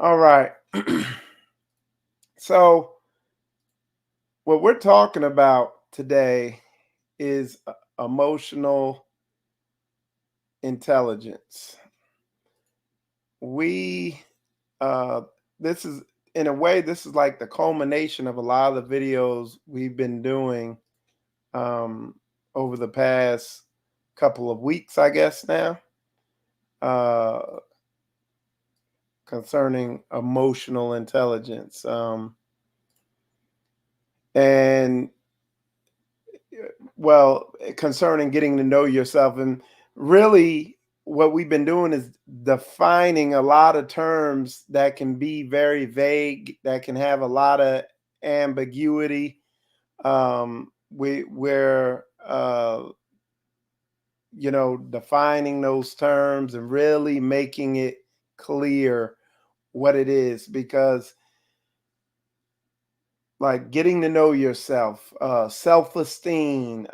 All right. So, what we're talking about today is emotional intelligence. We, uh, this is, in a way, this is like the culmination of a lot of the videos we've been doing um, over the past couple of weeks, I guess now, uh, concerning emotional intelligence. And well, concerning getting to know yourself. And really, what we've been doing is defining a lot of terms that can be very vague, that can have a lot of ambiguity. We're defining those terms and really making it clear what it is, because like getting to know yourself, self-esteem,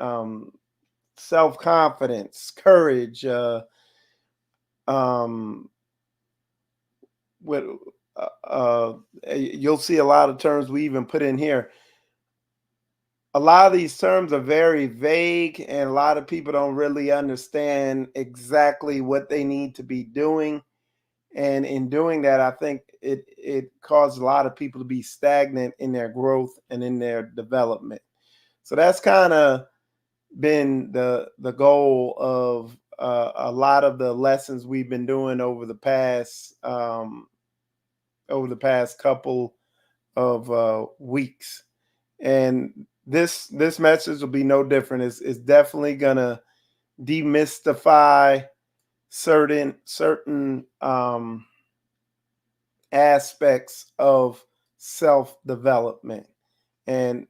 self-confidence, courage, um, what uh, uh, you'll see a lot of terms we even put in here. A lot of these terms are very vague, and a lot of people don't really understand exactly what they need to be doing. And in doing that, I think it caused a lot of people to be stagnant in their growth and in their development. So that's kind of been the goal of a lot of the lessons we've been doing over the past couple of weeks. And this message will be no different. It's definitely gonna demystify certain aspects of self development. And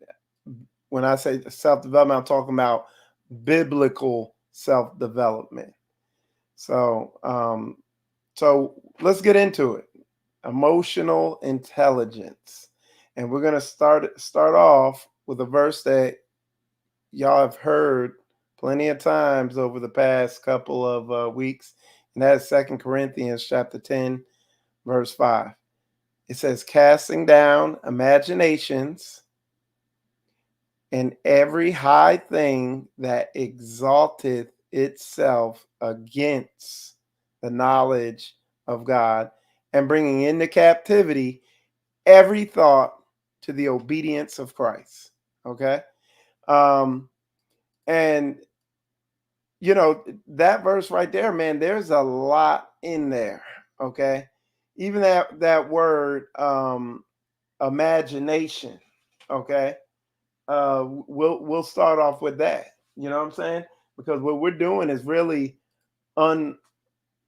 when I say self development, I'm talking about biblical self development. So, so let's get into it. Emotional intelligence, and we're gonna start off with a verse that y'all have heard plenty of times over the past couple of weeks, and that's Second Corinthians chapter 10, verse 5. It says, "Casting down imaginations and every high thing that exalteth itself against the knowledge of God, and bringing into captivity every thought to the obedience of Christ." Okay. Um, and that verse right there, man, there's a lot in there. Okay. Even that word, imagination. Okay. We'll start off with that. You know what I'm saying? Because what we're doing is really un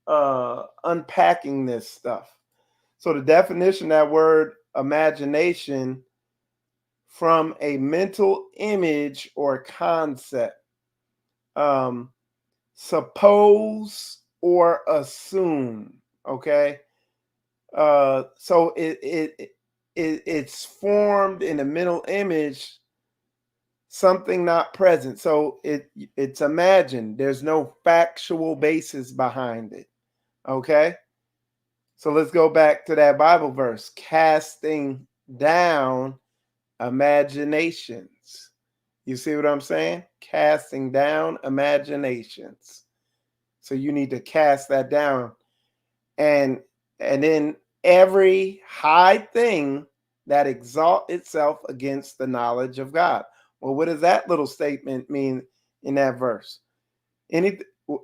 unpacking this stuff. So the definition of that word imagination: from a mental image or concept, um, suppose or assume. Okay, so it's formed in a mental image, something not present. So it's imagined. There's no factual basis behind it. Okay, so let's go back to that Bible verse: casting down imaginations. You see what I'm saying? Casting down imaginations. So you need to cast that down, and then every high thing that exalt itself against the knowledge of God. Well, what does that little statement mean in that verse? Any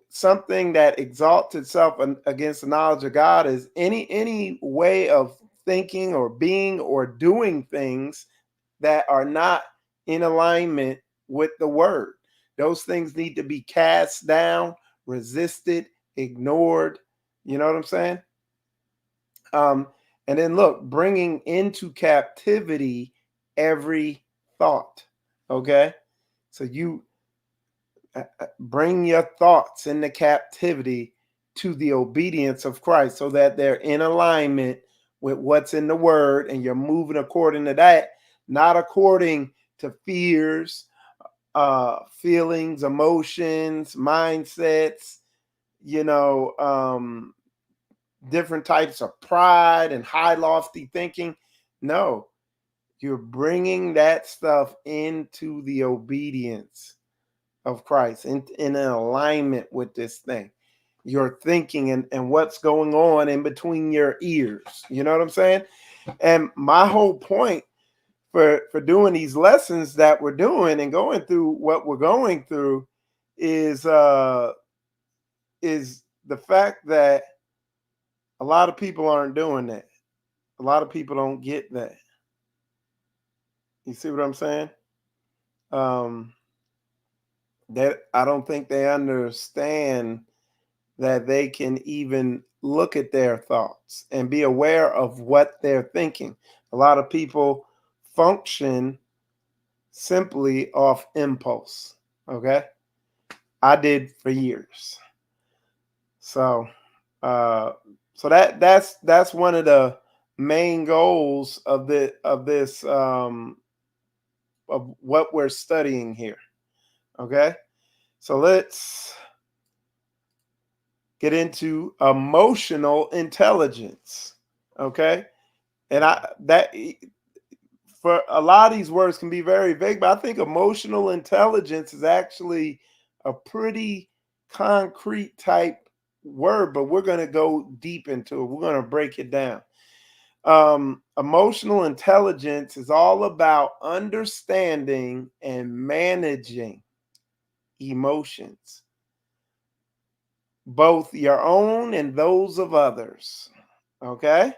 Something that exalts itself against the knowledge of God is any way of thinking or being or doing things that are not in alignment with the word. Those things need to be cast down, resisted, ignored. You know what I'm saying? Um, and then look, bringing into captivity every thought. Okay. So you bring your thoughts into captivity to the obedience of Christ, so that they're in alignment with what's in the word, and you're moving according to that, not according to fears, feelings, emotions, mindsets, you know, different types of pride and high lofty thinking. No, you're bringing that stuff into the obedience of Christ, in an alignment with this thing. Your thinking and what's going on in between your ears. You know what I'm saying? And my whole point for doing these lessons that we're doing and going through what we're going through is the fact that a lot of people aren't doing that. A lot of people don't get that. You see what I'm saying? Um, that I don't think they understand that they can even look at their thoughts and be aware of what they're thinking. A lot of people function simply off impulse. Okay. I did for years. So that's one of the main goals of this of what we're studying here. Okay. So let's get into emotional intelligence. Okay. And for a lot of these words can be very vague, but I think emotional intelligence is actually a pretty concrete type word, but we're going to go deep into it. We're going to break it down. Emotional intelligence is all about understanding and managing emotions, both your own and those of others. Okay.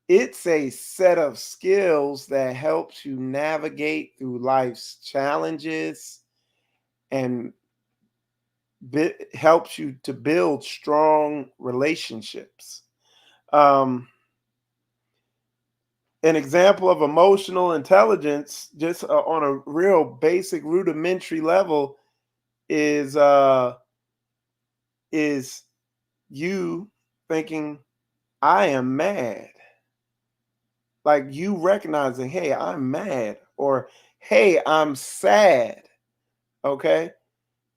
It's a set of skills that helps you navigate through life's challenges and helps you to build strong relationships. Um, an example of emotional intelligence, just on a real basic rudimentary level, is you thinking, "I am mad." Like you recognizing, "Hey, I'm mad," or "Hey, I'm sad." Okay.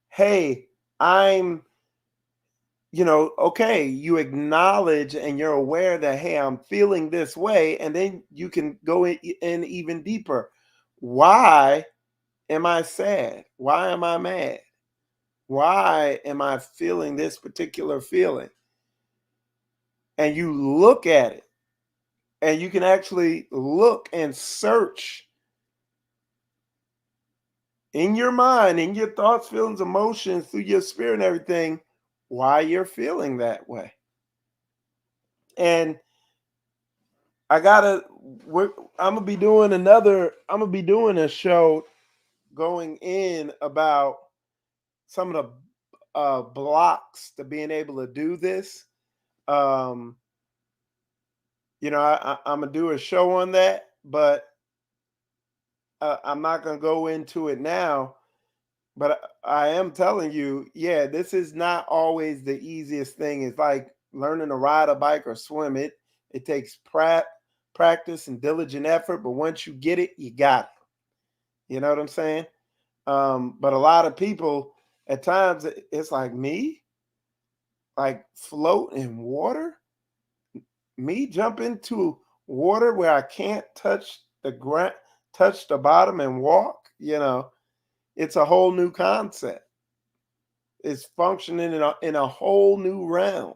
"Hey, I'm," okay, you acknowledge and you're aware that, "Hey, I'm feeling this way." And then you can go in even deeper. Why am I sad? Why am I mad? Why am I feeling this particular feeling? And you look at it, and you can actually look and search in your mind, in your thoughts, feelings, emotions, through your spirit and everything, why you're feeling that way. And I gotta, I'm gonna be doing a show going in about some of the blocks to being able to do this. Um, I'm gonna do a show on that, but I'm not gonna go into it now. But I am telling you, yeah, this is not always the easiest thing. It's like learning to ride a bike or swim. It takes practice and diligent effort, but once you get it, you got it. You know what I'm saying? But a lot of people, at times, it's like, me, like float in water, me jump into water where I can't touch the ground, touch the bottom and walk. It's a whole new concept. Is functioning in a whole new realm.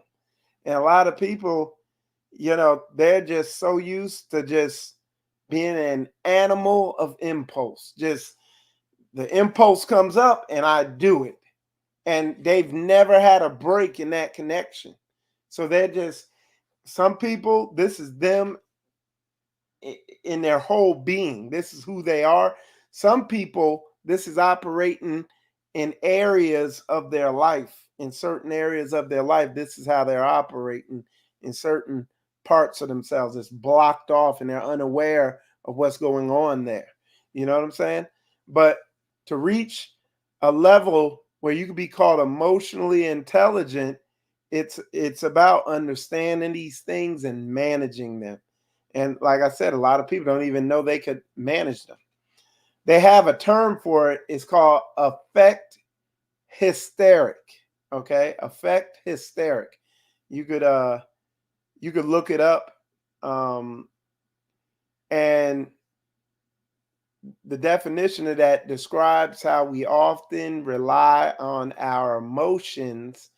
And a lot of people, they're just so used to just being an animal of impulse. Just the impulse comes up and I do it. And they've never had a break in that connection. So they're just, some people, this is them in their whole being. This is who they are. Some people, this is operating in areas of their life. In certain areas of their life, this is how they're operating. In certain parts of themselves, it's blocked off and they're unaware of what's going on there. You know what I'm saying? But to reach a level where you can be called emotionally intelligent, it's about understanding these things and managing them. And like I said, a lot of people don't even know they could manage them. They have a term for it. It's called affect hysteric. Okay. Affect hysteric. You could You could look it up. Um, and the definition of that describes how we often rely on our emotions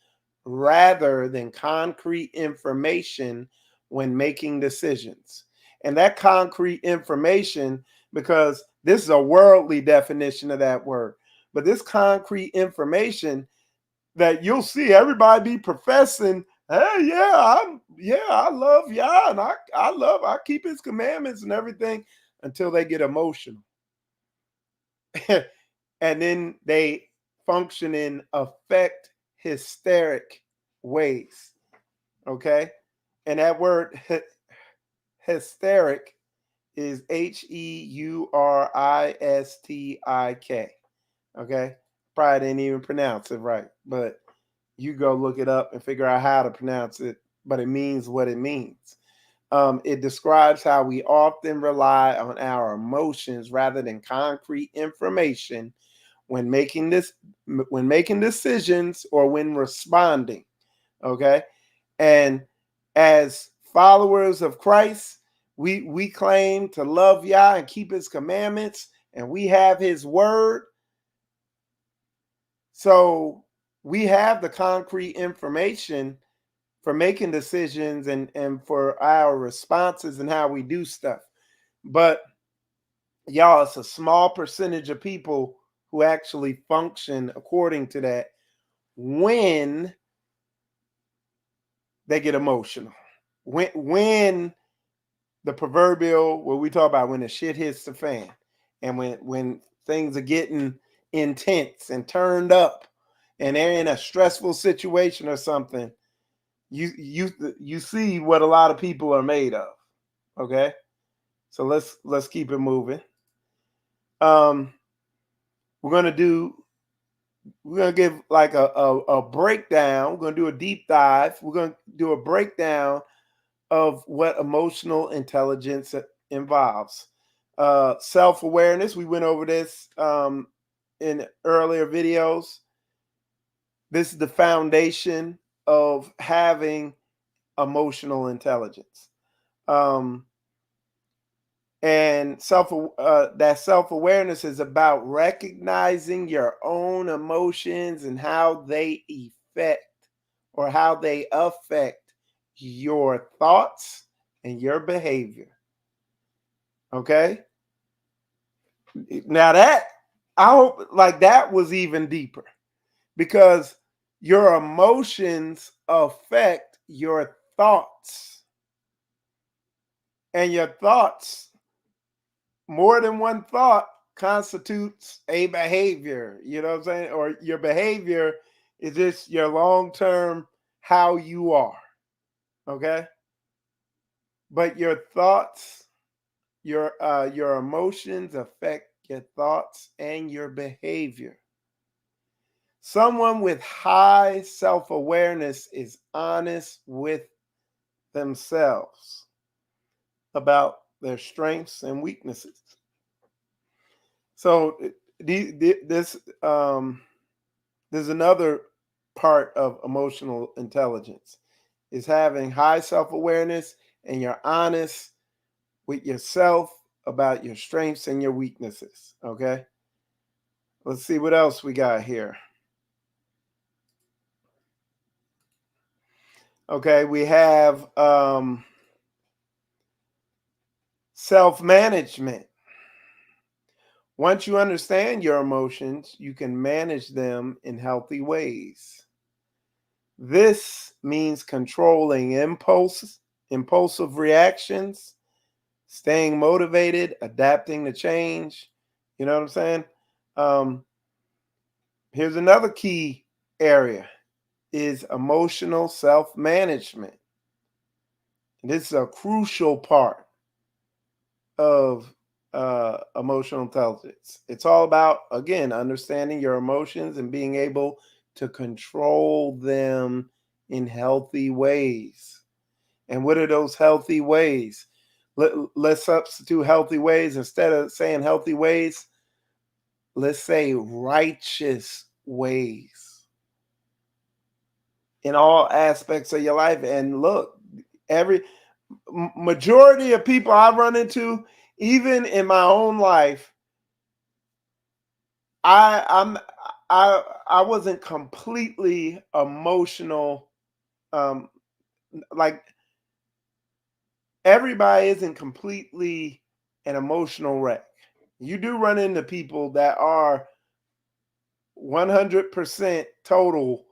rather than concrete information when making decisions. And that concrete information, because this is a worldly definition of that word, but this concrete information that you'll see everybody be professing, hey, I love Yah, and I keep his commandments and everything, until they get emotional. And then they function in affect hysteric ways. Okay. And that word hysteric is Heuristik. Okay. Probably didn't even pronounce it right, but you go look it up and figure out how to pronounce it. But it means what it means. It describes how we often rely on our emotions rather than concrete information when making decisions or when responding. Okay. And as followers of Christ, we claim to love Yah and keep his commandments, and we have his word. So we have the concrete information for making decisions and for our responses and how we do stuff. But y'all, it's a small percentage of people who actually function according to that when they get emotional. When the proverbial, what we talk about, when the shit hits the fan, and when things are getting intense and turned up, and they're in a stressful situation or something, you see what a lot of people are made of. Okay, so let's keep it moving. Um, we're gonna give like a breakdown. We're gonna do a deep dive. We're gonna do a breakdown of what emotional intelligence involves. Self-awareness, we went over this in earlier videos. This is the foundation of having emotional intelligence. And that self-awareness is about recognizing your own emotions and how they affect your thoughts and your behavior. Okay. Now I hope like that was even deeper, because your emotions affect your thoughts, and your thoughts, more than one thought, constitutes a behavior. You know what I'm saying? Or your behavior is just your long-term how you are. Okay. But your thoughts, your emotions affect your thoughts and your behavior. Someone with high self-awareness is honest with themselves about their strengths and weaknesses. So this there's another part of emotional intelligence, is having high self-awareness, and you're honest with yourself about your strengths and your weaknesses. Okay. Let's see what else we got here. Okay, we have self-management. Once you understand your emotions, you can manage them in healthy ways. This means controlling impulsive reactions, staying motivated, adapting to change. You know what I'm saying? Um, Here's another key area, is emotional self-management. This is a crucial part of emotional intelligence. It's all about, again, understanding your emotions and being able to control them in healthy ways. And what are those healthy ways? Let's substitute healthy ways. Instead of saying healthy ways, let's say righteous ways in all aspects of your life. And look, Every majority of people I run into, even in my own life, I I'm I wasn't completely emotional. Um, like everybody isn't completely an emotional wreck. You do run into people that are 100% total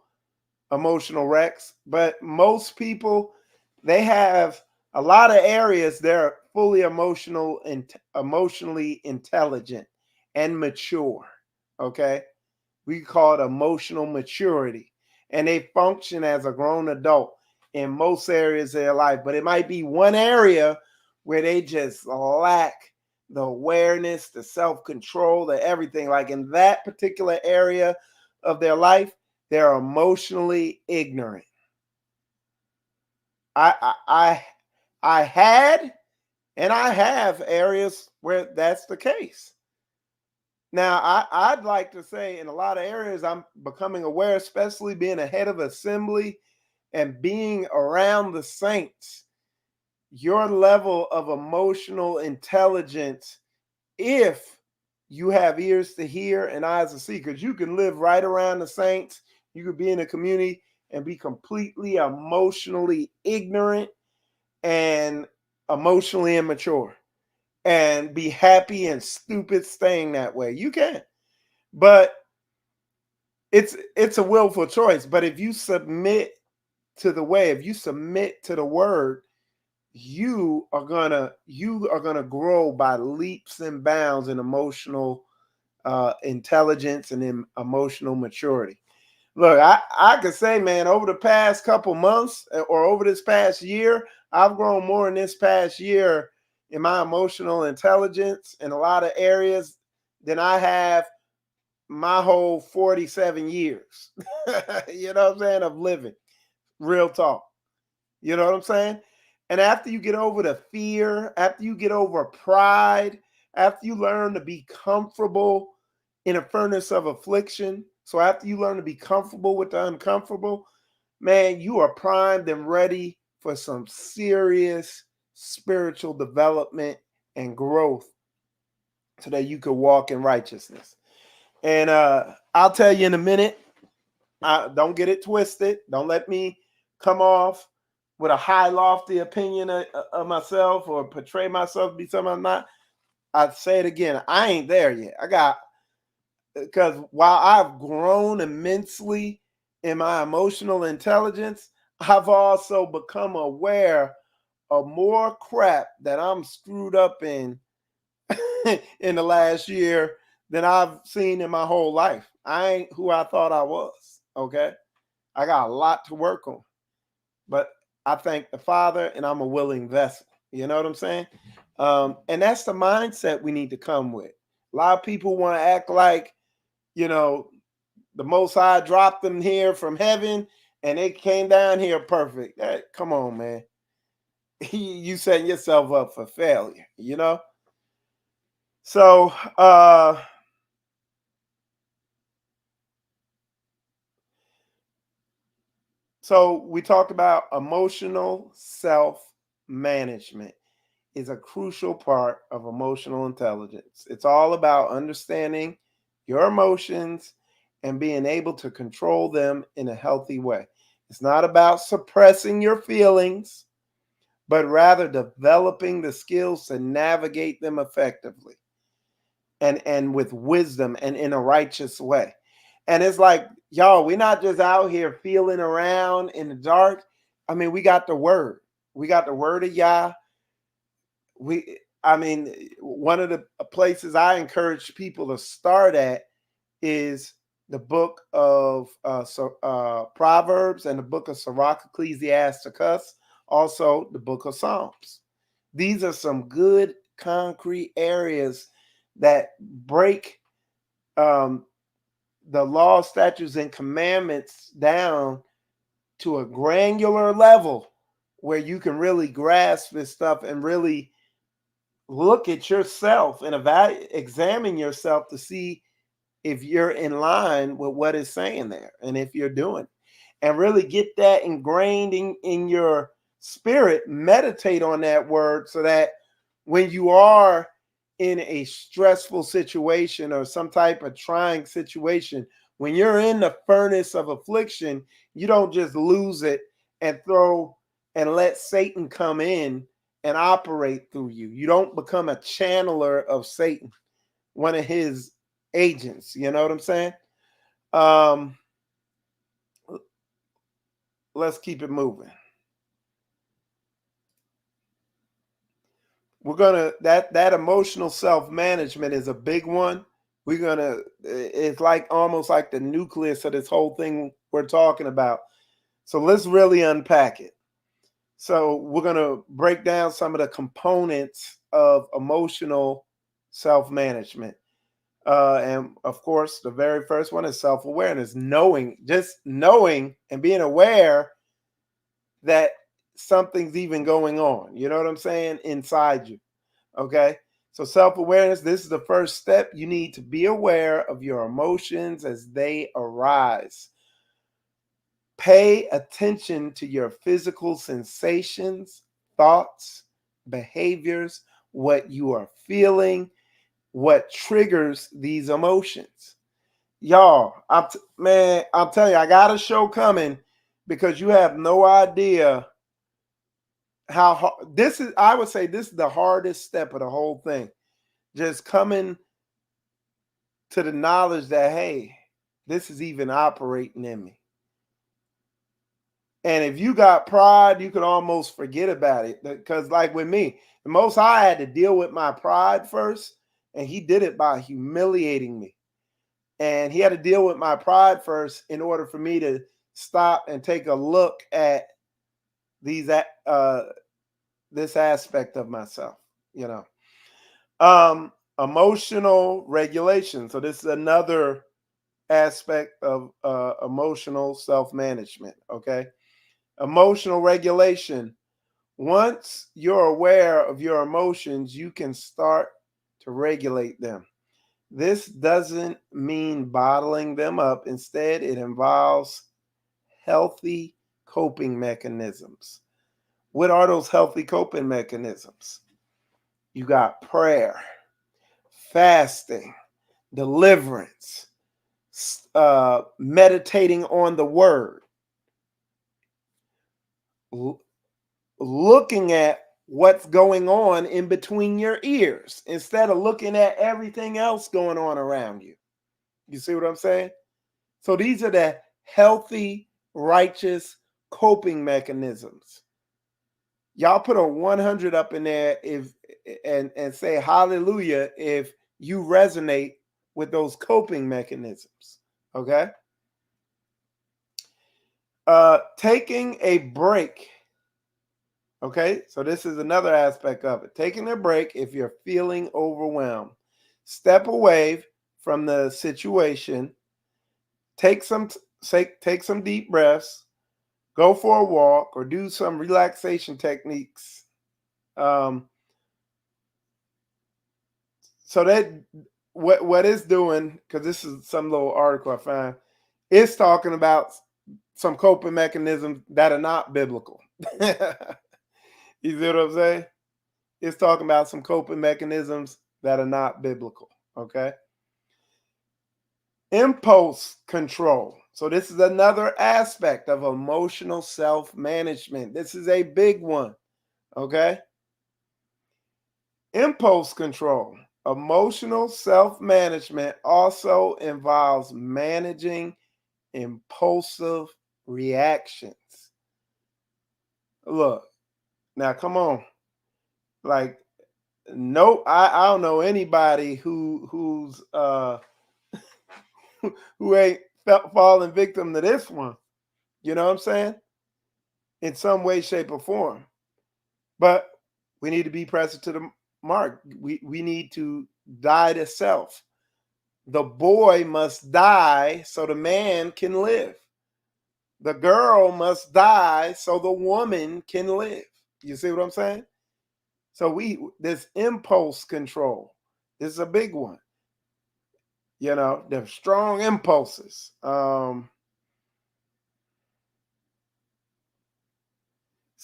emotional wrecks, but most people, they have a lot of areas they're fully emotional and emotionally intelligent and mature. Okay, we call it emotional maturity, and they function as a grown adult in most areas of their life. But it might be one area where they just lack the awareness, the self-control, the everything. Like in that particular area of their life, they're emotionally ignorant. I had and I have areas where that's the case. Now, I'd like to say in a lot of areas, I'm becoming aware, especially being a head of assembly and being around the saints, your level of emotional intelligence, if you have ears to hear and eyes to see, because you can live right around the saints, you could be in a community and be completely emotionally ignorant and emotionally immature and be happy and stupid staying that way. You can. But it's a willful choice. But if you submit to the way, if you submit to the word, you are gonna grow by leaps and bounds in emotional intelligence and in emotional maturity. Look, I could say, man, over the past couple months or over this past year, I've grown more in this past year in my emotional intelligence in a lot of areas than I have my whole 47 years. You know what I'm saying? Of living. Real talk. You know what I'm saying? And after you get over the fear, after you get over pride, after you learn to be comfortable in a furnace of affliction, so after you learn to be comfortable with the uncomfortable, man, you are primed and ready for some serious spiritual development and growth so that you could walk in righteousness. And I'll tell you in a minute, don't get it twisted. Don't let me come off with a high, lofty opinion of myself or portray myself to be something I'm not. I say it again. I ain't there yet. I got because while I've grown immensely in my emotional intelligence, I've also become aware of more crap that I'm screwed up in in the last year than I've seen in my whole life. I ain't who I thought I was. Okay. I got a lot to work on, but I thank the Father and I'm a willing vessel. You know what I'm saying? And that's the mindset we need to come with. A lot of people want to act like, you know, the Most High dropped them here from heaven and they came down here perfect. Come on, man. You setting yourself up for failure, you know? So, so we talked about emotional self management is a crucial part of emotional intelligence. It's all about understanding your emotions and being able to control them in a healthy way. It's not about suppressing your feelings, but rather developing the skills to navigate them effectively and with wisdom and in a righteous way. And it's like, y'all, we're not just out here feeling around in the dark. I mean, we got the word. We got the word of Yah. I mean, one of the places I encourage people to start at is the book of Proverbs and the book of Sirach, Ecclesiasticus, also the book of Psalms. These are some good concrete areas that break um, the law, statutes, and commandments down to a granular level where you can really grasp this stuff and really look at yourself and examine yourself to see if you're in line with what it's saying there and if you're doing and really get that ingrained in your spirit, meditate on that word so that when you are in a stressful situation or some type of trying situation, when you're in the furnace of affliction, you don't just lose it and throw and let Satan come in and operate through you. You don't become a channeler of Satan, one of his agents. You know what I'm saying? Um, let's keep it moving. We're gonna that emotional self-management is a big one. We're gonna it's like almost like the nucleus of this whole thing we're talking about. So let's really unpack it. So we're gonna break down some of the components of emotional self-management. And of course, the very first one is self-awareness, knowing, just knowing and being aware that something's even going on. You know what I'm saying? Inside you. Okay. So self awareness, this is the first step. You need to be aware of your emotions as they arise. Pay attention to your physical sensations, thoughts, behaviors, what you are feeling, what triggers these emotions. Y'all, I'm telling you, I got a show coming because you have no idea how hard this is. I would say this is the hardest step of the whole thing. Just coming to the knowledge that, hey, this is even operating in me. And if you got pride, you can almost forget about it. Because, like with me, the Most High had to deal with my pride first, and he did it by humiliating me. And he had to deal with my pride first in order for me to stop and take a look at these this aspect of myself, you know. Emotional regulation. So this is another aspect of emotional self-management. Okay. Emotional regulation. Once you're aware of your emotions, you can start to regulate them. This doesn't mean bottling them up. Instead, it involves healthy coping mechanisms. What are those healthy coping mechanisms? You got prayer, fasting, deliverance, meditating on the word, looking at what's going on in between your ears instead of looking at everything else going on around you. You see what I'm saying? So these are the healthy, righteous coping mechanisms. Y'all put a 100 up in there if and say hallelujah if you resonate with those coping mechanisms. Okay? Taking a break. Okay, so this is another aspect of it. Taking a break if you're feeling overwhelmed. Step away from the situation. Take some take some deep breaths. Go for a walk or do some relaxation techniques. Um, so that what it's doing, because this is some little article I found, it's talking about some coping mechanisms that are not biblical. You see what I'm saying? It's talking about some coping mechanisms that are not biblical. Okay. Impulse control. So, this is another aspect of emotional self management. This is a big one. Okay. Impulse control. Emotional self management also involves managing impulsive reactions. Look, now come on. Like, no, I don't know anybody who's who ain't fallen victim to this one. You know what I'm saying? In some way, shape, or form. But we need to be present to the mark. We need to die to self. The boy must die so the man can live. The girl must die so the woman can live. You see what I'm saying? So this impulse control is a big one. You know, the strong impulses.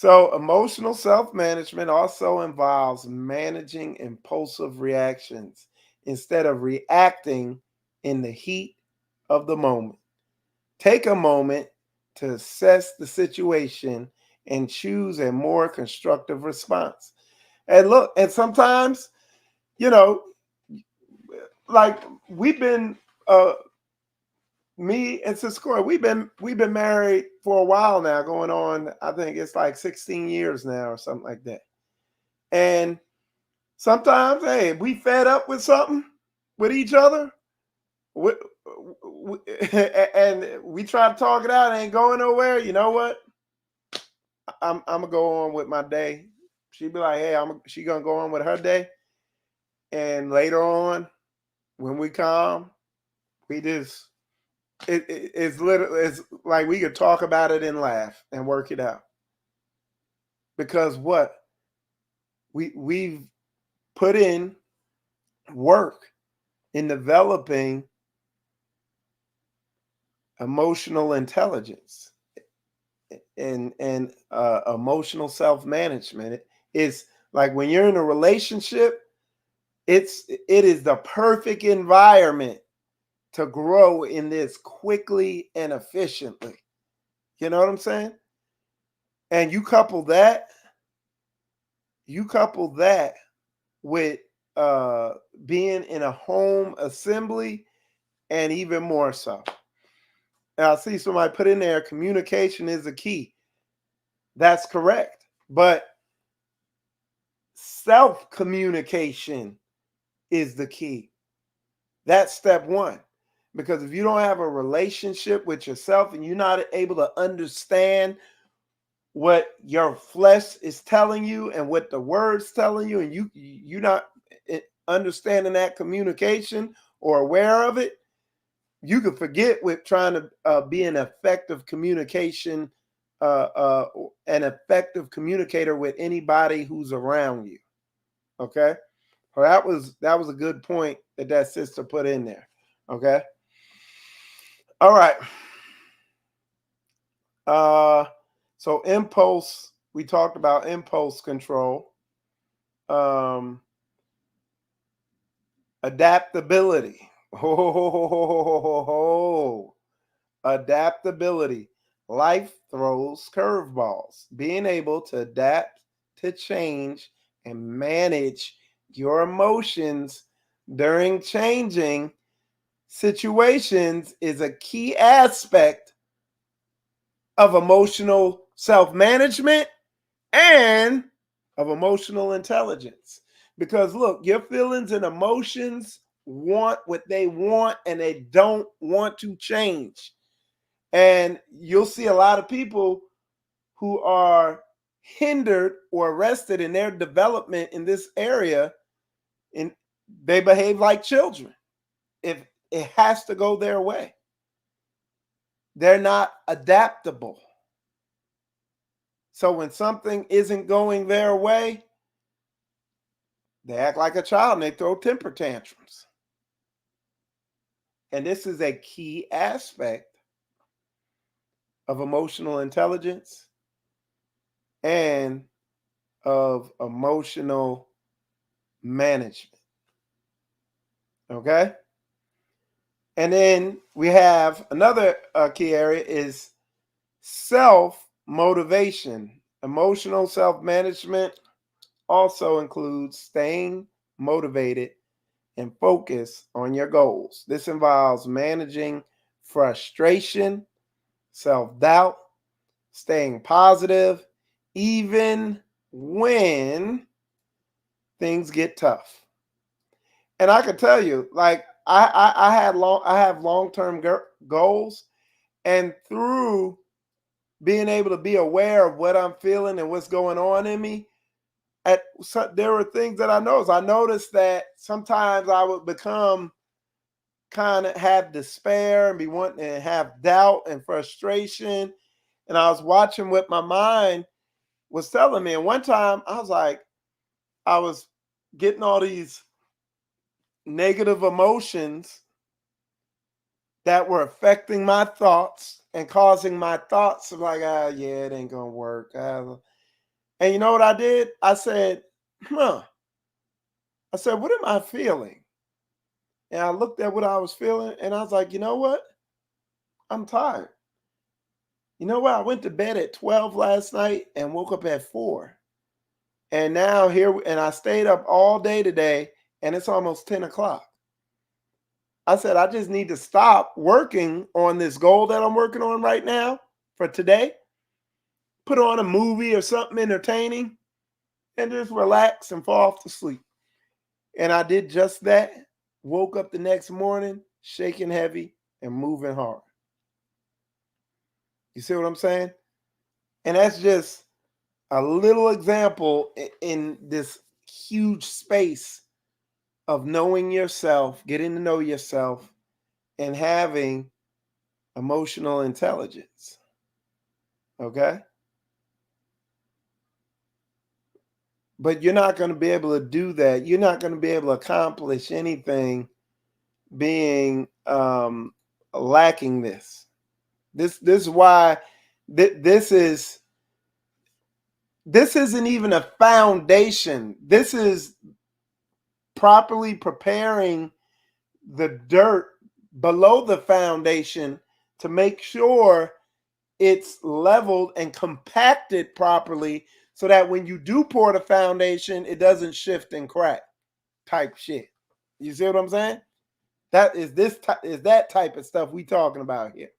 So, emotional self management also involves managing impulsive reactions instead of reacting in the heat of the moment. Take a moment to assess the situation and choose a more constructive response. And look, and sometimes, you know, like we've been me and Cisco, we've been married for a while now, going on, I think it's like 16 years now or something like that. And sometimes, hey, we fed up with something with each other, we, and we try to talk it out, ain't going nowhere. You know what? I'm gonna go on with my day. She'd be like, hey, she gonna go on with her day. And later on, when we calm, we just it's like we could talk about it and laugh and work it out. Because what we've put in work in developing emotional intelligence and emotional self-management. It's like when you're in a relationship, it is the perfect environment to grow in this quickly and efficiently. You know what I'm saying? And you couple that with being in a home assembly, and even more so. Now, I see somebody put in there, communication is the key. That's correct. But self communication is the key. That's step one. Because if you don't have a relationship with yourself and you're not able to understand what your flesh is telling you and what the words telling you, and you're not understanding that communication or aware of it, you could forget with trying to be an effective communicator with anybody who's around you. Okay, well, that was a good point that sister put in there. Okay, all right. Uh, so impulse. We talked about impulse control. Um, Adaptability. Oh, adaptability. Life throws curveballs. Being able to adapt to change and manage your emotions during changing situations is a key aspect of emotional self management and of emotional intelligence. Because look, your feelings and emotions want what they want and they don't want to change. And you'll see a lot of people who are hindered or arrested in their development in this area, and they behave like children. If it has to go their way, they're not adaptable. So when something isn't going their way, they act like a child and they throw temper tantrums. And this is a key aspect of emotional intelligence and of emotional management. Okay. And then we have another key area is self motivation. Emotional self management also includes staying motivated and focus on your goals. This involves managing frustration, self doubt, staying positive, even when things get tough. And I can tell you, like I have long term goals, and through being able to be aware of what I'm feeling and what's going on in me, there were things that I noticed. I noticed that sometimes I would become kind of have despair and be wanting to have doubt and frustration. And I was watching what my mind was telling me. And one time I was like, I was getting all these negative emotions that were affecting my thoughts and causing my thoughts of like, ah, yeah, it ain't gonna work. And you know what I did? I said, huh. I said, what am I feeling? And I looked at what I was feeling and I was like, you know what? I'm tired. You know what? I went to bed at 12 last night and woke up at 4. And now here, and I stayed up all day today and it's almost 10 o'clock. I said, I just need to stop working on this goal that I'm working on right now for today, put on a movie or something entertaining, and just relax and fall off to sleep. And I did just that. Woke up the next morning, shaking heavy and moving hard. You see what I'm saying? And that's just a little example in this huge space of knowing yourself, getting to know yourself, and having emotional intelligence. Okay? But you're not going to be able to do that. You're not going to be able to accomplish anything being lacking this. This is why this isn't even a foundation. This is properly preparing the dirt below the foundation to make sure it's leveled and compacted properly so that when you do pour the foundation, it doesn't shift and crack type shit. You see what I'm saying? That is that type of stuff we talking about here.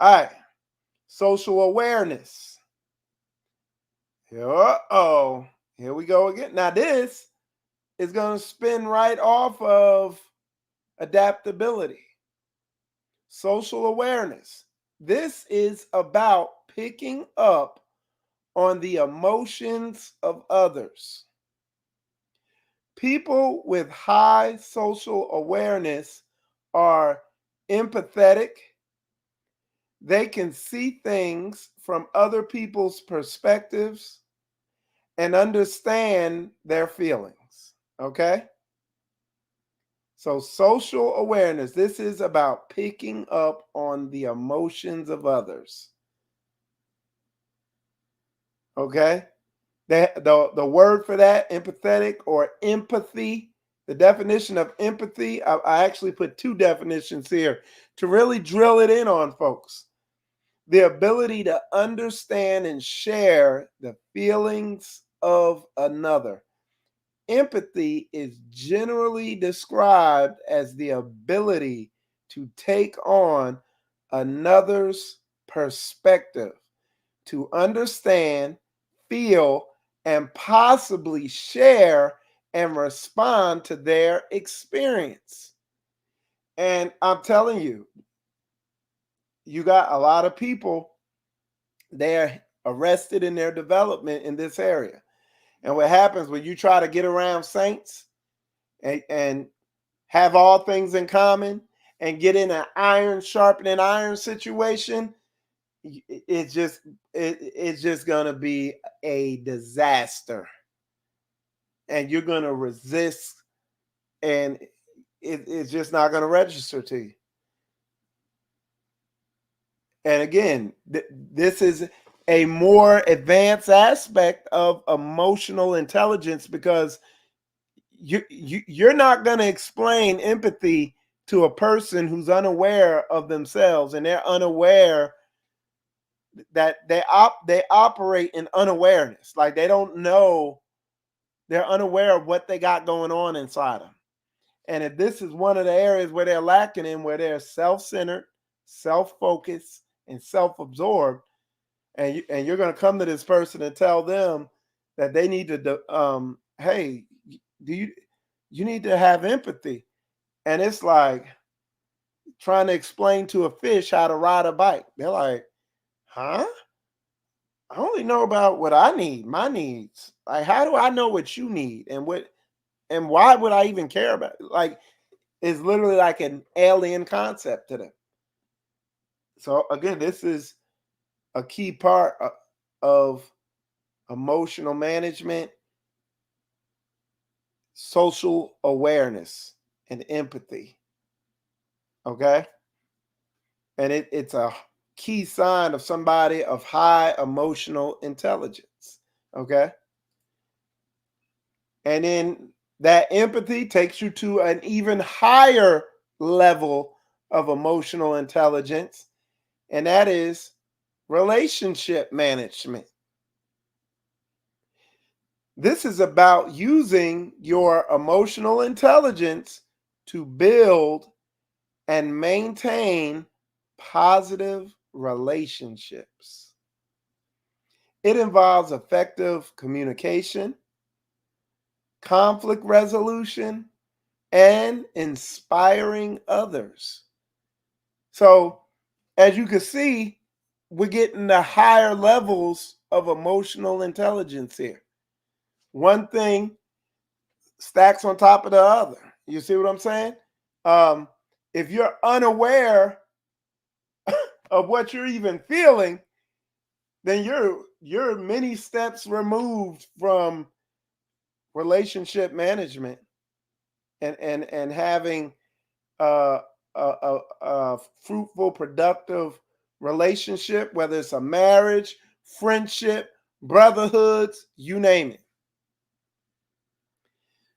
All right. Social awareness. Uh-oh. Here we go again. Now this is going to spin right off of adaptability. Social awareness. This is about picking up on the emotions of others. People with high social awareness are empathetic. They can see things from other people's perspectives and understand their feelings. Okay? So, social awareness, this is about picking up on the emotions of others. Okay? The word for that, empathetic or empathy, the definition of empathy, I actually put 2 definitions here to really drill it in on folks. The ability to understand and share the feelings of another. Empathy is generally described as the ability to take on another's perspective, to understand, feel, and possibly share and respond to their experience. And I'm telling you, you got a lot of people, they're arrested in their development in this area. And what happens when you try to get around saints and have all things in common and get in an iron sharpening iron situation, it's just gonna be a disaster, and you're gonna resist, and it's just not gonna register to you. And again, this is a more advanced aspect of emotional intelligence because you're not going to explain empathy to a person who's unaware of themselves, and they're unaware that they operate in unawareness, like they don't know, they're unaware of what they got going on inside them. And if this is one of the areas where they're lacking in, where they're self-centered, self-focused, and self-absorbed, and you're going to come to this person and tell them that they need to hey, do you need to have empathy. And it's like trying to explain to a fish how to ride a bike. They're like, huh? I only know about what I need, my needs. Like, how do I know what you need and why would I even care about it? Like, it's literally like an alien concept to them. So again, this is a key part of emotional management, social awareness, and empathy. Okay. And it's a key sign of somebody of high emotional intelligence. Okay. And then that empathy takes you to an even higher level of emotional intelligence, and that is relationship management. This is about using your emotional intelligence to build and maintain positive relationships. It involves effective communication, conflict resolution, and inspiring others. So, as you can see, we're getting the higher levels of emotional intelligence here. One thing stacks on top of the other. You see what I'm saying? Um, if you're unaware of what you're even feeling, then you're many steps removed from relationship management and having uh, a fruitful, productive relationship, whether it's a marriage, friendship, brotherhoods, you name it.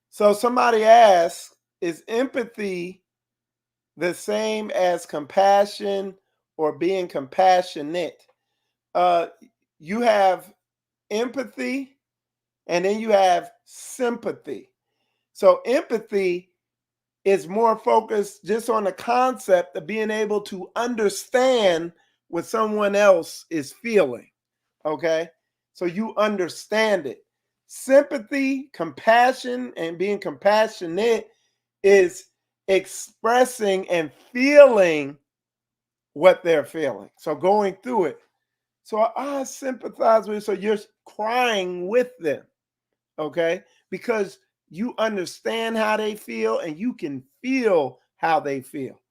So somebody asks, is empathy the same as compassion or being compassionate? Uh, you have empathy and then you have sympathy. So empathy is more focused just on the concept of being able to understand what someone else is feeling. Okay. So you understand it. Sympathy, compassion, and being compassionate is expressing and feeling what they're feeling. So going through it. So I sympathize with you. So you're crying with them. Okay. Because you understand how they feel and you can feel how they feel.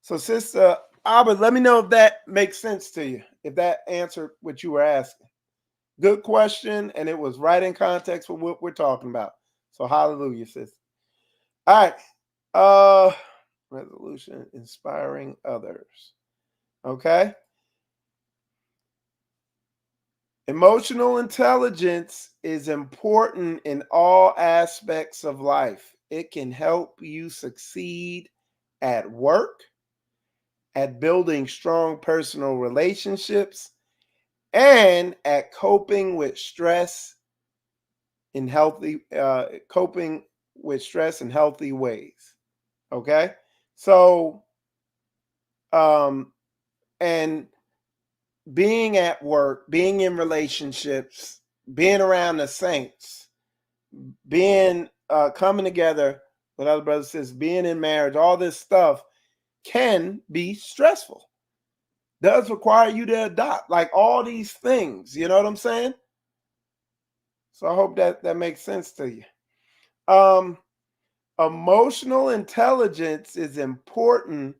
So, Sister Albert, let me know if that makes sense to you, if that answered what you were asking. Good question, and it was right in context with what we're talking about. So, hallelujah, sis. All right. Resolution, inspiring others. Okay. Emotional intelligence is important in all aspects of life. It can help you succeed at work, at building strong personal relationships, and at coping with stress in healthy ways. Okay, so um, and being at work, being in relationships, being around the saints, being coming together with other brothers and sisters, being in marriage, all this stuff can be stressful. Does require you to adopt like all these things. You know what I'm saying? So I hope that makes sense to you. Um, Emotional intelligence is important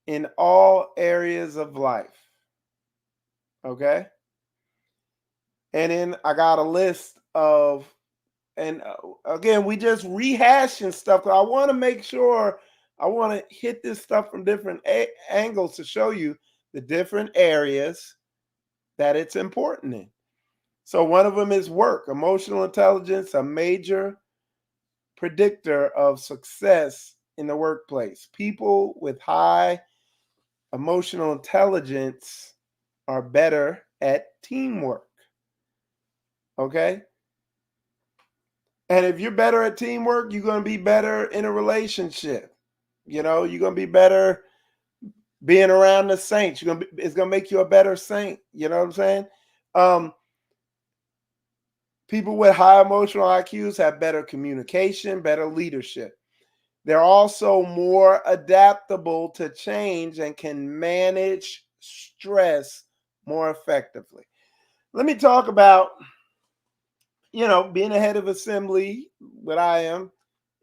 in all areas of life. Okay. And then I got a list of, and again, we just rehashing stuff. I want to make sure, I want to hit this stuff from different angles to show you the different areas that it's important in. So one of them is work. Emotional intelligence, a major predictor of success in the workplace. People with high emotional intelligence are better at teamwork. Okay. And if you're better at teamwork, you're going to be better in a relationship. You know, you're going to be better being around the saints. It's going to make you a better saint. You know what I'm saying? Um, People with high emotional IQs have better communication, better leadership. They're also more adaptable to change and can manage stress more effectively. Let me talk about, being a head of assembly, what I am,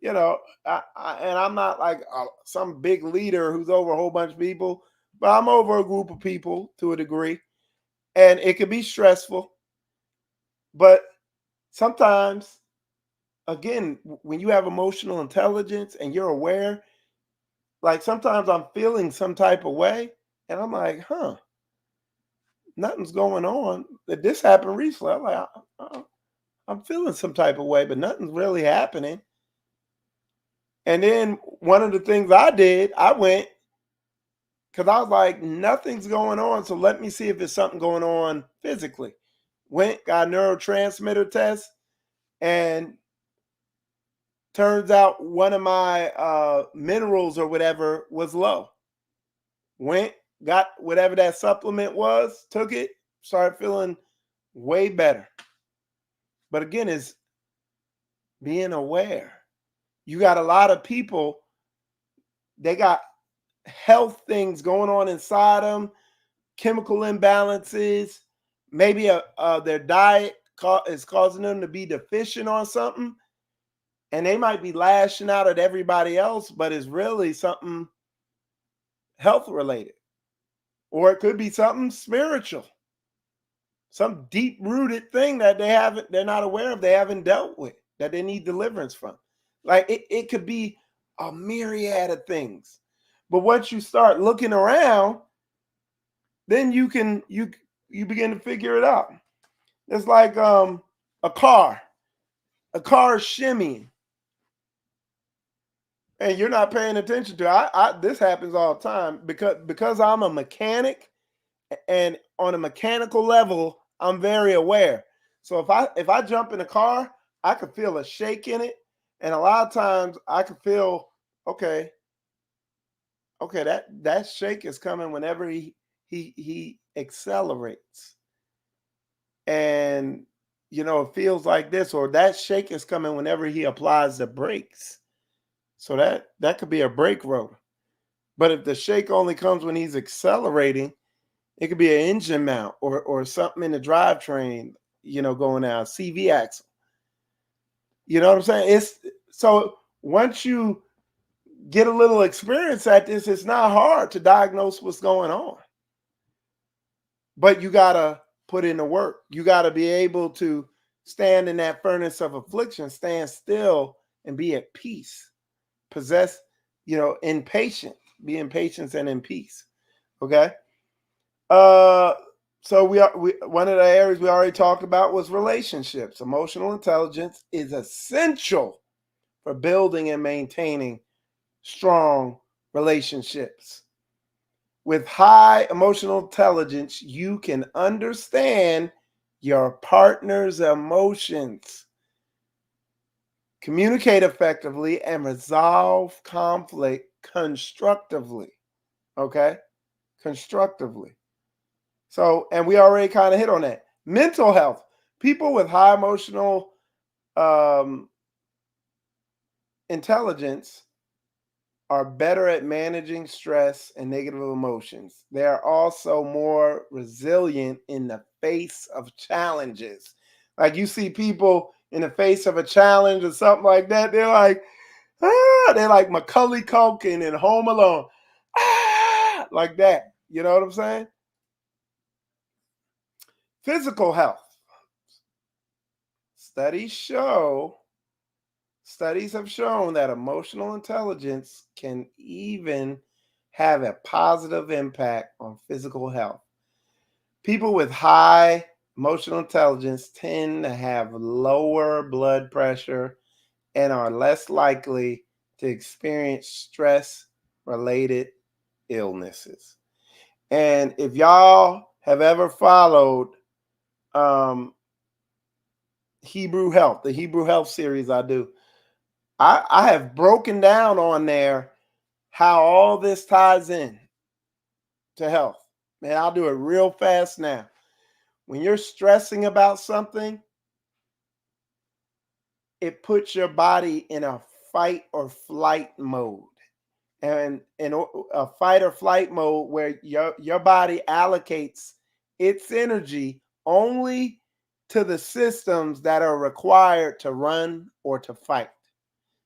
and I'm not like some big leader who's over a whole bunch of people, but I'm over a group of people to a degree. And it can be stressful, but sometimes, again, when you have emotional intelligence and you're aware, like sometimes I'm feeling some type of way and I'm like, nothing's going on. This happened recently. I'm like, I'm feeling some type of way, but nothing's really happening. And then one of the things I did, I went because I was like, nothing's going on. So let me see if there's something going on physically. Went, got a neurotransmitter test, and turns out one of my minerals or whatever was low. Went, got whatever that supplement was, took it, started feeling way better. But again, it's being aware. You got a lot of people, they got health things going on inside them, chemical imbalances, maybe their diet is causing them to be deficient on something, and they might be lashing out at everybody else, but it's really something health related, or it could be something spiritual, some deep rooted thing that they're not aware of, they haven't dealt with, that they need deliverance from. Like it could be a myriad of things. But once you start looking around, then you begin to figure it out. It's like a car is shimmying, and you're not paying attention to it. This happens all the time because I'm a mechanic, and on a mechanical level, I'm very aware. So if I jump in a car, I could feel a shake in it, and a lot of times I could feel, okay, that shake is coming whenever he accelerates, and it feels like this, or that shake is coming whenever he applies the brakes. So that could be a brake rotor. But if the shake only comes when he's accelerating, it could be an engine mount or something in the drivetrain, going out, CV axle. You know what I'm saying? It's so once you get a little experience at this, it's not hard to diagnose what's going on. But you gotta put in the work. You gotta be able to stand in that furnace of affliction, stand still and be at peace. Possess, in patience, be in patience and in peace. Okay. So we one of the areas we already talked about was relationships. Emotional intelligence is essential for building and maintaining strong relationships. With high emotional intelligence, you can understand your partner's emotions, communicate effectively, and resolve conflict constructively. Okay? Constructively. So, and we already kind of hit on that. Mental health. People with high emotional intelligence are better at managing stress and negative emotions. They are also more resilient in the face of challenges. Like you see people in the face of a challenge or something like that, they're like, they're like Macaulay Culkin in Home Alone. Like that. You know what I'm saying? Physical health. Studies have shown that emotional intelligence can even have a positive impact on physical health. People with high emotional intelligence tend to have lower blood pressure and are less likely to experience stress related illnesses. And if y'all have ever followed Hebrew Health, the Hebrew Health series I do, I have broken down on there how all this ties in to health. Man, I'll do it real fast now. When you're stressing about something, it puts your body in a fight or flight mode. And in a fight or flight mode where your body allocates its energy only to the systems that are required to run or to fight.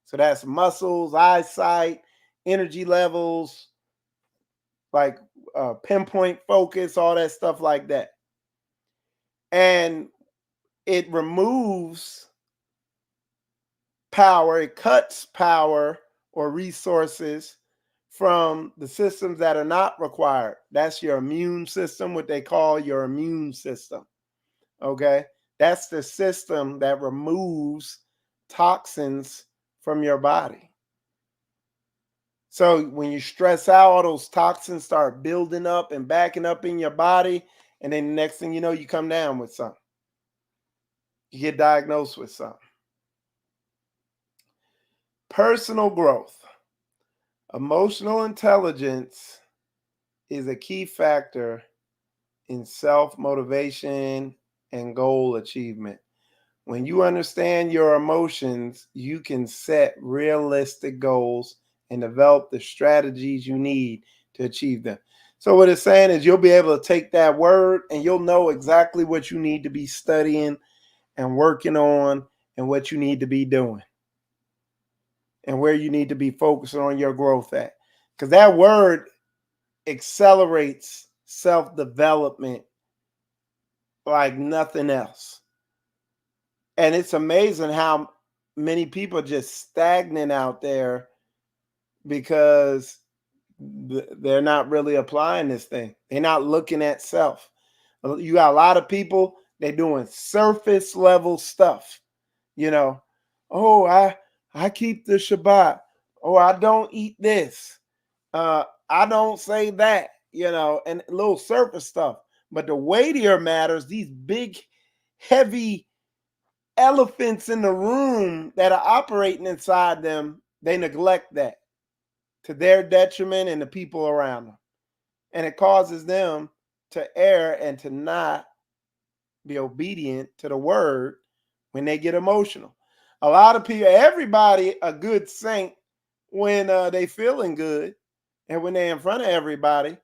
So that's muscles, eyesight, energy levels, like pinpoint focus, all that stuff like that. And it removes power, it cuts power or resources from the systems that are not required. That's your immune system, what they call your immune system. Okay. That's the system that removes toxins from your body. So when you stress out, all those toxins start building up and backing up in your body. And then the next thing you know, you come down with something. You get diagnosed with something. Personal growth. Emotional intelligence is a key factor in self-motivation and goal achievement. When you understand your emotions, you can set realistic goals and develop the strategies you need to achieve them. So what it's saying is you'll be able to take that word and you'll know exactly what you need to be studying and working on and what you need to be doing and where you need to be focusing on your growth at. Because that word accelerates self-development like nothing else. And it's amazing how many people are just stagnant out there because they're not really applying this thing. They're not looking at self. You got a lot of people, they're doing surface level stuff. You know, oh, I keep the Shabbat. Oh, I don't eat this. I don't say that, you know, and little surface stuff. But the weightier matters, these big, heavy elephants in the room that are operating inside them, they neglect that to their detriment and the people around them. And it causes them to err and to not be obedient to the word when they get emotional. A lot of people, everybody a good saint when they feeling good and when they're in front of everybody.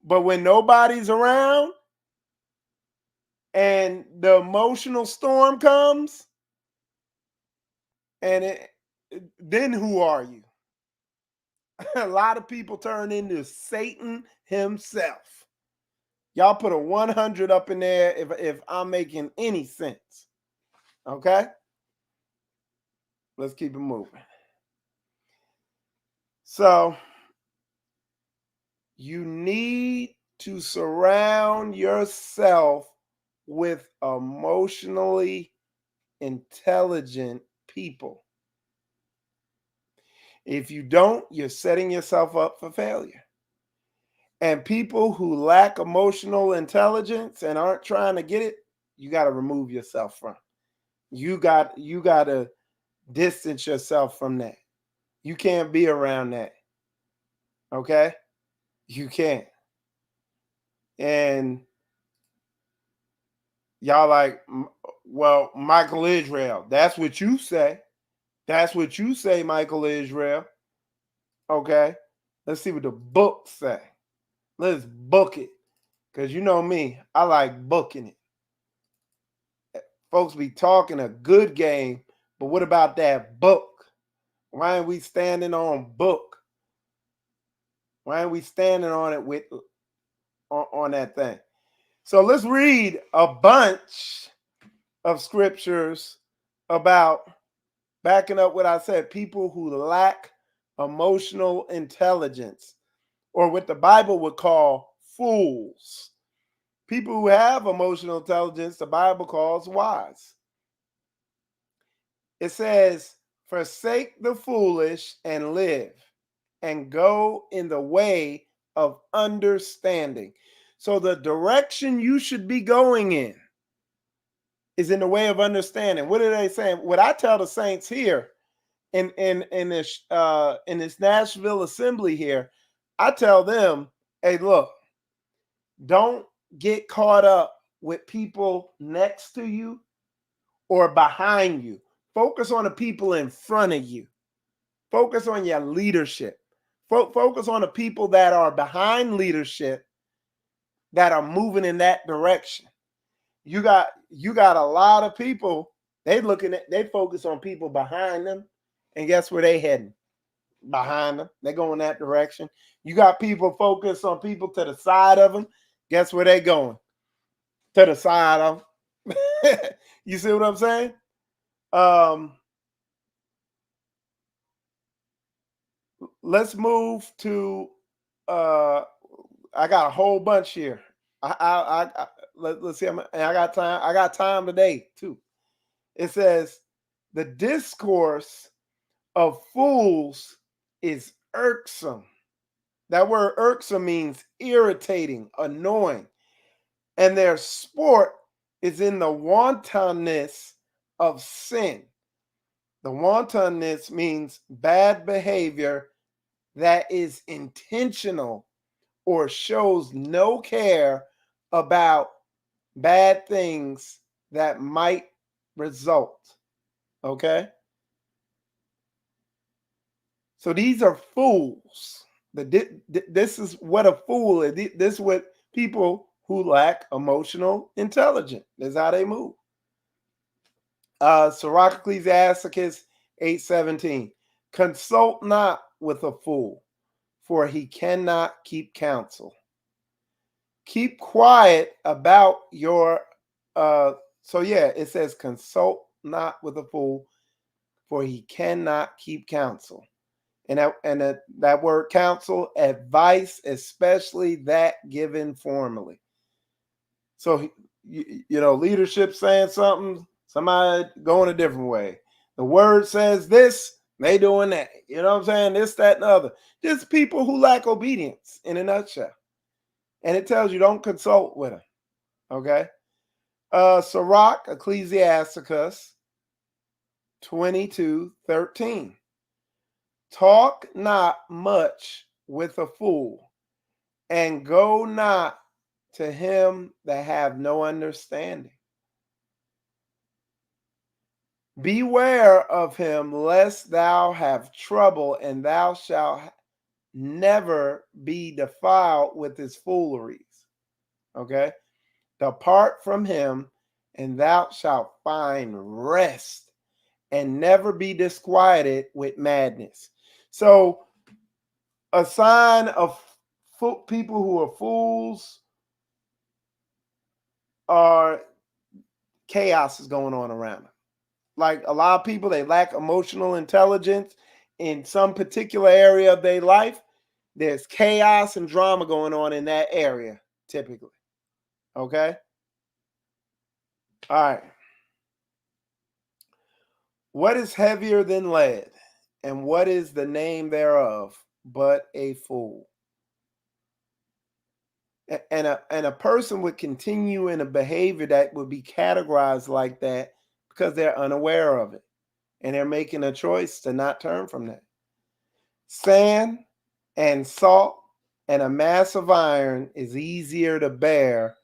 But when nobody's around and the emotional storm comes, and then who are you? A lot of people turn into Satan himself. Y'all put a 100 up in there if I'm making any sense. Okay? Let's keep it moving. So, you need to surround yourself with emotionally intelligent people. If you don't, you're setting yourself up for failure. And people who lack emotional intelligence and aren't trying to get it, you got to remove yourself from. You got to distance yourself from that. You can't be around that. Okay? You can't. And y'all like, well, Michael Israel, that's what you say. That's what you say, Michael Israel. Okay? Let's see what the book say. Let's book it. Because you know me, I like booking it. Folks be talking a good game, but what about that book? Why ain't we standing on book? Why ain't we standing on it with on that thing? So let's read a bunch of scriptures about backing up what I said, people who lack emotional intelligence, or what the Bible would call fools. People who have emotional intelligence, the Bible calls wise. It says, forsake the foolish and live, and go in the way of understanding. So the direction you should be going in is in the way of understanding. What are they saying? What I tell the saints here in this Nashville assembly here, I tell them, hey, look, don't get caught up with people next to you or behind you. Focus on the people in front of you. Focus on your leadership. Focus on the people that are behind leadership that are moving in that direction. You got a lot of people, they focus on people behind them, and guess where they heading? Behind them. They go in that direction. You got people focused on people to the side of them. Guess where they going? To the side of them. You see what I'm saying? let's move to I got a whole bunch here. Let's see. I got time. I got time today too. It says the discourse of fools is irksome. That word irksome means irritating, annoying, and their sport is in the wantonness of sin. The wantonness means bad behavior that is intentional or shows no care about bad things that might result. Okay? So these are fools. This is what a fool is. This is what people who lack emotional intelligence. This is how they move. Sirach Ecclesiasticus 8:17. Consult not with a fool, for he cannot keep counsel. Keep quiet about your it says consult not with a fool, for he cannot keep counsel. And that word counsel, advice, especially that given formally. So leadership saying something, somebody going a different way. The word says this, they doing that. You know what I'm saying? This, that, and the other. Just people who lack obedience in a nutshell. And it tells you don't consult with them. Okay. Sirach Ecclesiasticus 22:13. Talk not much with a fool, and go not to him that have no understanding. Beware of him, lest thou have trouble, and thou shalt never be defiled with his fooleries. Okay? Depart from him, and thou shalt find rest, and never be disquieted with madness. So, a sign of people who are fools are chaos is going on around them. Like a lot of people, they lack emotional intelligence in some particular area of their life. There's chaos and drama going on in that area, typically. Okay? All right. What is heavier than lead, and what is the name thereof but a fool? And a person would continue in a behavior that would be categorized like that because they're unaware of it, and they're making a choice to not turn from that. Sand and salt and a mass of iron is easier to bear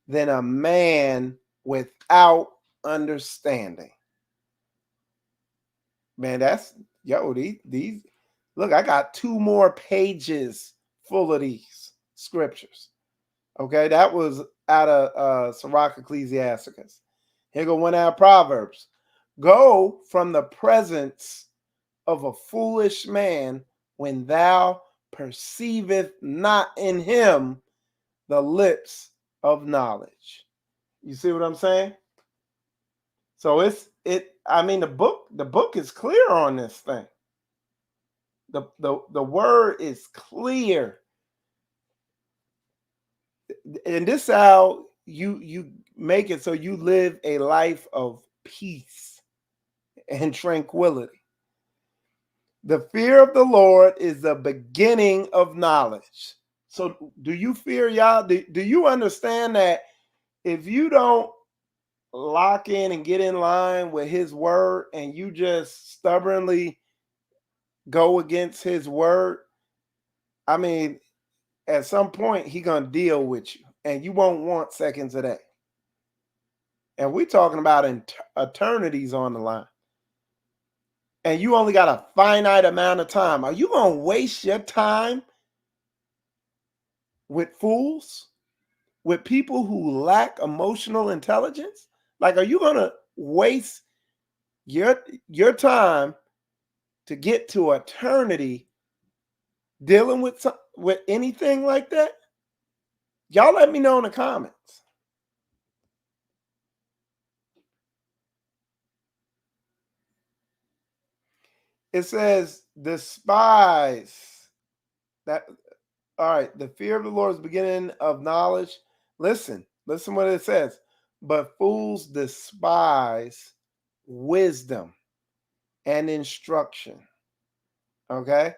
than a man without understanding. Man, that's these look, I got 2 more pages full of these scriptures. Okay, that was out of Sirach Ecclesiasticus. Here go one out of Proverbs. Go from the presence of a foolish man when thou perceiveth not in him the lips of knowledge. You see what I'm saying? So the book is clear on this thing. The word is clear. And this is how you make it so you live a life of peace and tranquility. The fear of the Lord is the beginning of knowledge. So do you fear y'all? Do you understand that if you don't lock in and get in line with his word and you just stubbornly go against his word, I mean, at some point he gonna deal with you and you won't want seconds of that. And we're talking about eternities on the line. And you only got a finite amount of time. Are you gonna waste your time with fools? With people who lack emotional intelligence? Like, are you gonna waste your time to get to eternity dealing with anything like that? Y'all let me know in the comments. It says, despise that. All right. The fear of the Lord is the beginning of knowledge. Listen what it says. But fools despise wisdom and instruction. Okay.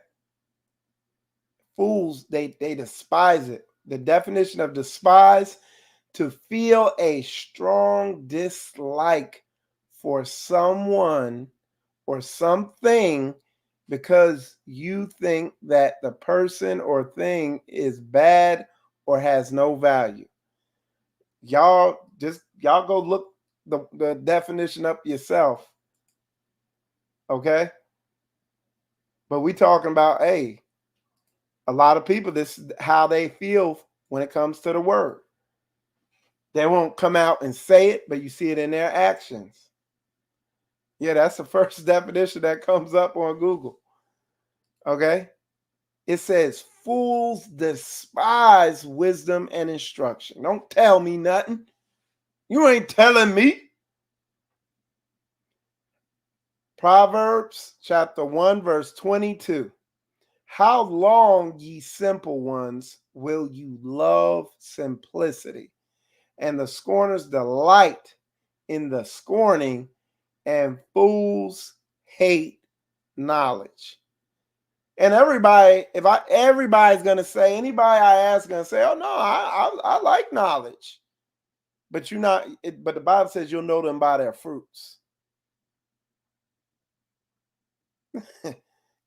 Fools, they despise it. The definition of despise, to feel a strong dislike for someone or something because you think that the person or thing is bad or has no value. Y'all go look the definition up yourself. Okay. But we talking about, hey, a lot of people, this is how they feel when it comes to the word. They won't come out and say it, but you see it in their actions. Yeah, that's the first definition that comes up on Google. Okay. It says, fools despise wisdom and instruction. Don't tell me nothing. You ain't telling me. Proverbs chapter 1, verse 22. How long, ye simple ones, will you love simplicity? And the scorners delight in the scorning, and fools hate knowledge. And everybody's gonna say, anybody I ask is gonna say, oh no, I like knowledge. But but the Bible says you'll know them by their fruits.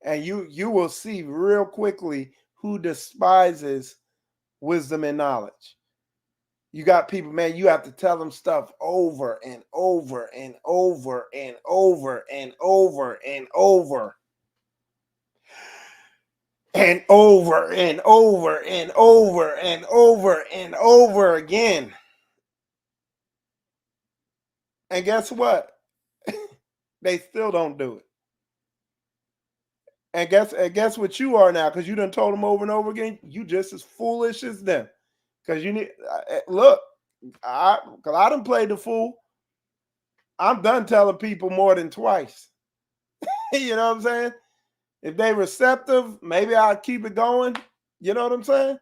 And you will see real quickly who despises wisdom and knowledge. You got people, man, you have to tell them stuff over and over and over and over and over and over and over and over and over and over and over again. And guess what? They still don't do it. And guess what you are now, because you done told them over and over again. You just as foolish as them. Because you need look, because I done played the fool. I'm done telling people more than twice. You know what I'm saying? If they receptive, maybe I'll keep it going. You know what I'm saying?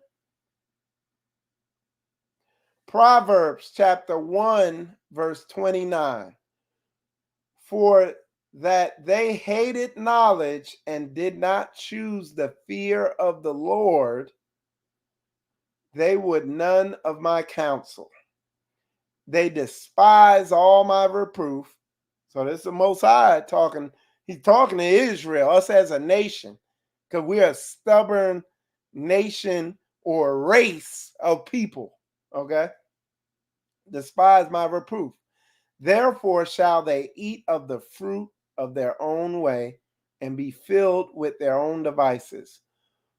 Proverbs chapter 1, verse 29. For that they hated knowledge and did not choose the fear of the Lord, they would none of my counsel. They despise all my reproof. So this is the Most High talking. He's talking to Israel, us as a nation, because we're a stubborn nation or race of people. Okay? Despise my reproof. Therefore shall they eat of the fruit of their own way and be filled with their own devices.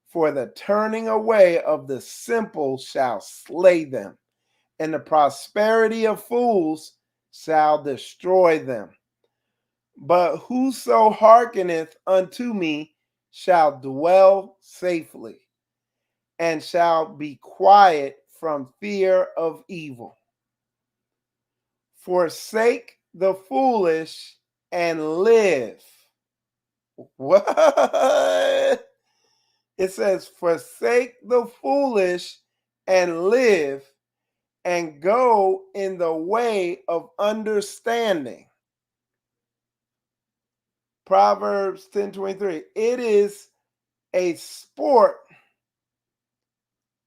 For the turning away of the simple shall slay them, and the prosperity of fools shall destroy them. But whoso hearkeneth unto me shall dwell safely, and shall be quiet from fear of evil. Forsake the foolish and live. What? It says, forsake the foolish and live, and go in the way of understanding. Proverbs 10:23. It is a sport,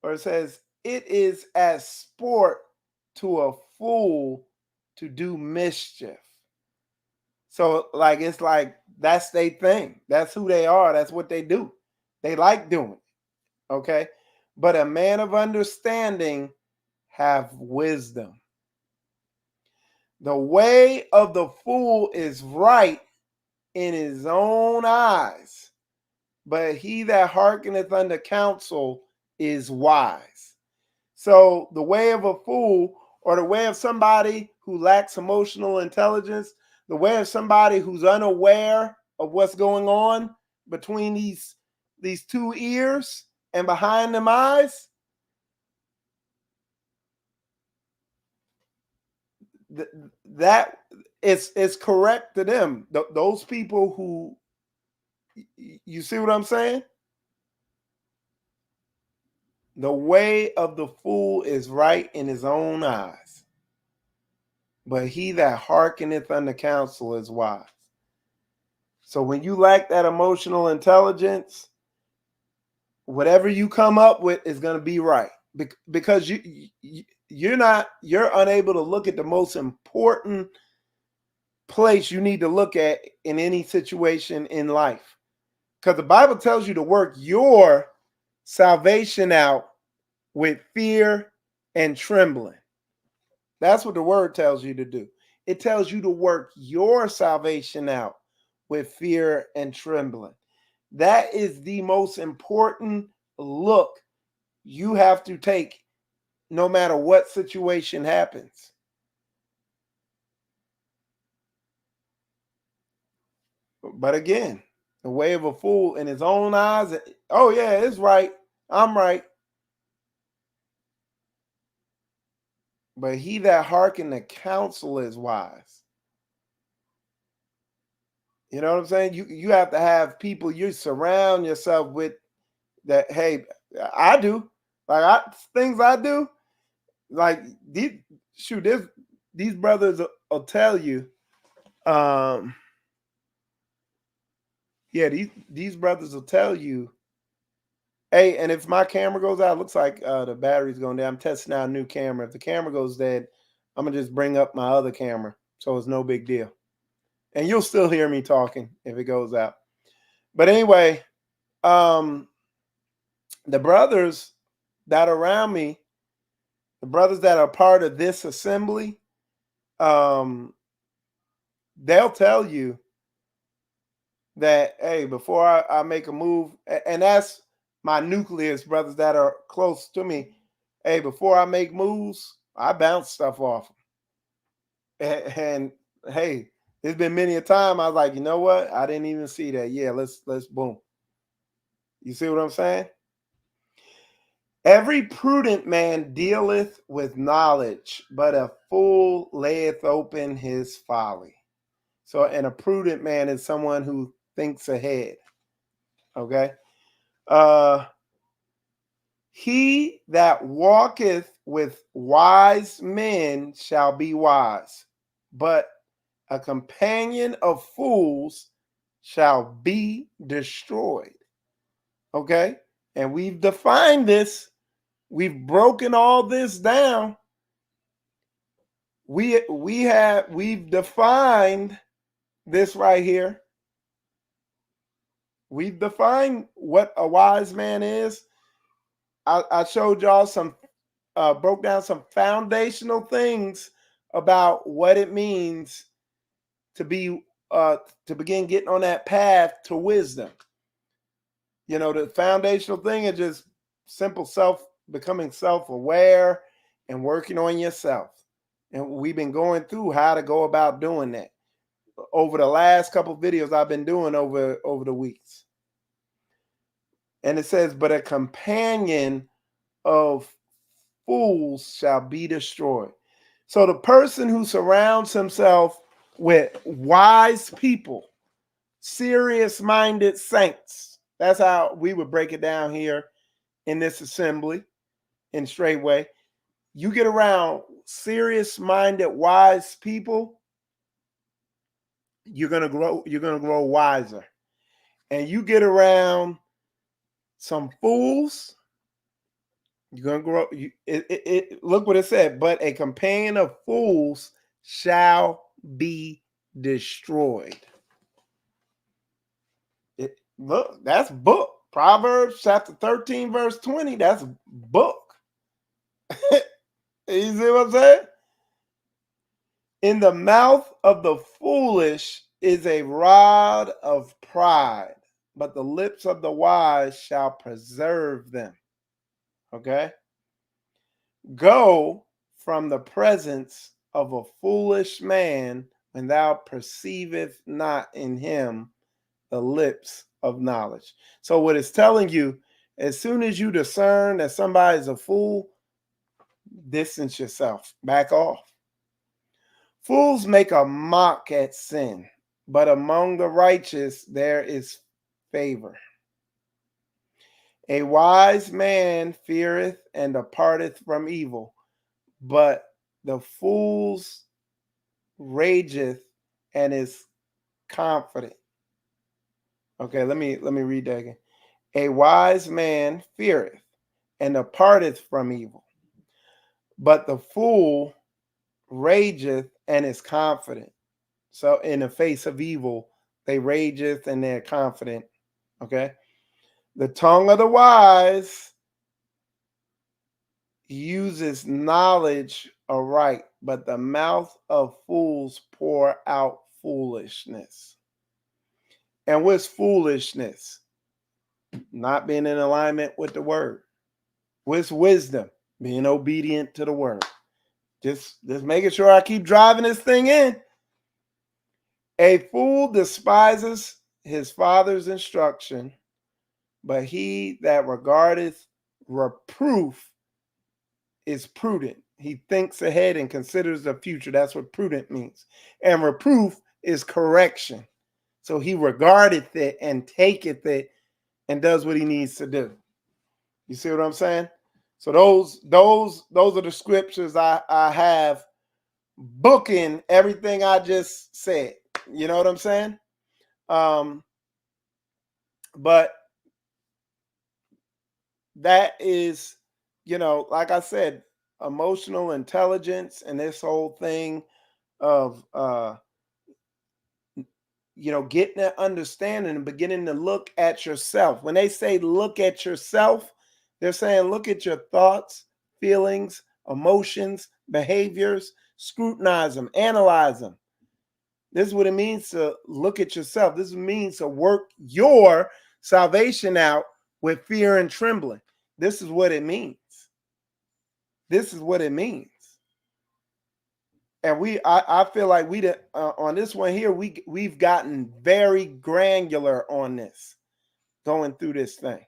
or it says, it is as sport to a fool to do mischief. So, like, it's like that's their thing. That's who they are. That's what they do. They like doing it. Okay. But a man of understanding have wisdom. The way of the fool is right in his own eyes, but he that hearkeneth unto counsel is wise. So the way of a fool, or the way of somebody who lacks emotional intelligence, the way of somebody who's unaware of what's going on between these two ears and behind them eyes, that it's correct to them. Those people who You see what I'm saying? The way of the fool is right in his own eyes, but he that hearkeneth unto counsel is wise. So when you lack that emotional intelligence, whatever you come up with is going to be right, because you're unable to look at the most important place you need to look at in any situation in life, because the Bible tells you to work your salvation out with fear and trembling. That's what the word tells you to do. It tells you to work your salvation out with fear and trembling. That is the most important look you have to take no matter what situation happens. But again, the way of a fool in his own eyes, oh yeah, it's right. I'm right. But he that hearken to counsel is wise. You know what I'm saying? You have to have people you surround yourself with that, hey, I do. Things I do, like these brothers will tell you. Yeah, these brothers will tell you, hey, and if my camera goes out, it looks like the battery's going down. I'm testing out a new camera. If the camera goes dead, I'm gonna just bring up my other camera, so it's no big deal. And you'll still hear me talking if it goes out. But anyway, the brothers that are around me, the brothers that are part of this assembly, they'll tell you that, hey, before I make a move, and that's my nucleus brothers that are close to me. Hey, before I make moves, I bounce stuff off them. And hey, there's been many a time I was like, you know what? I didn't even see that. Yeah, let's boom. You see what I'm saying? Every prudent man dealeth with knowledge, but a fool layeth open his folly. So, and a prudent man is someone who thinks ahead. Okay. He that walketh with wise men shall be wise, but a companion of fools shall be destroyed. Okay. And we've defined this. We've broken all this down. We've defined this right here. We've defined what a wise man is. I showed y'all some, broke down some foundational things about what it means to be to begin getting on that path to wisdom. You know, the foundational thing is just simple becoming self-aware and working on yourself. And we've been going through how to go about doing that over the last couple of videos I've been doing over the weeks. And it says, but a companion of fools shall be destroyed. So the person who surrounds himself with wise people, serious-minded saints, that's how we would break it down here in this assembly in Straightway. You get around serious-minded, wise people, you're gonna grow wiser. And you get around some fools, you're gonna grow. Look what it said. But a companion of fools shall be destroyed. Look, that's book. Proverbs chapter 13, verse 20. That's book. You see what I'm saying? In the mouth of the foolish is a rod of pride, but the lips of the wise shall preserve them. Okay? Go from the presence of a foolish man when thou perceiveth not in him the lips of knowledge. So what it's telling you, as soon as you discern that somebody's a fool, distance yourself, back off. Fools make a mock at sin, but among the righteous there is favor. A wise man feareth and departeth from evil, but the fool's rageth and is confident. Okay, let me read that again. A wise man feareth and departeth from evil, but the fool rageth and is confident. So in the face of evil, they rageth and they're confident. Okay. The tongue of the wise uses knowledge aright, but the mouth of fools pour out foolishness. And what's foolishness? Not being in alignment with the word. What's wisdom? Being obedient to the word. Just making sure I keep driving this thing in. A fool despises his father's instruction, but he that regardeth reproof is prudent. He thinks ahead and considers the future. That's what prudent means. And reproof is correction. So he regardeth it and taketh it and does what he needs to do. You see what I'm saying? So those are the scriptures I have booking everything I just said. You know what I'm saying? But that is, like I said, emotional intelligence and this whole thing of getting that understanding and beginning to look at yourself. When they say look at yourself, they're saying look at your thoughts, feelings, emotions, behaviors, scrutinize them, analyze them. This is what it means to look at yourself. This means to work your salvation out with fear and trembling. This is what it means. This is what it means. And I feel like on this one here, we've gotten very granular on this, going through this thing.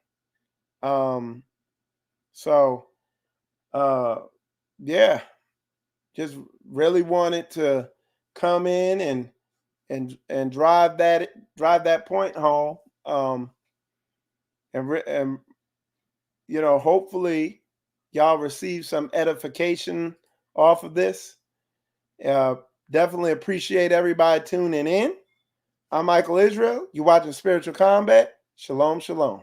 Yeah, just really wanted to come in and drive that point home. And hopefully y'all receive some edification off of this. Definitely appreciate everybody tuning in. I'm Michael Israel. You're watching Spiritual Combat. Shalom, shalom.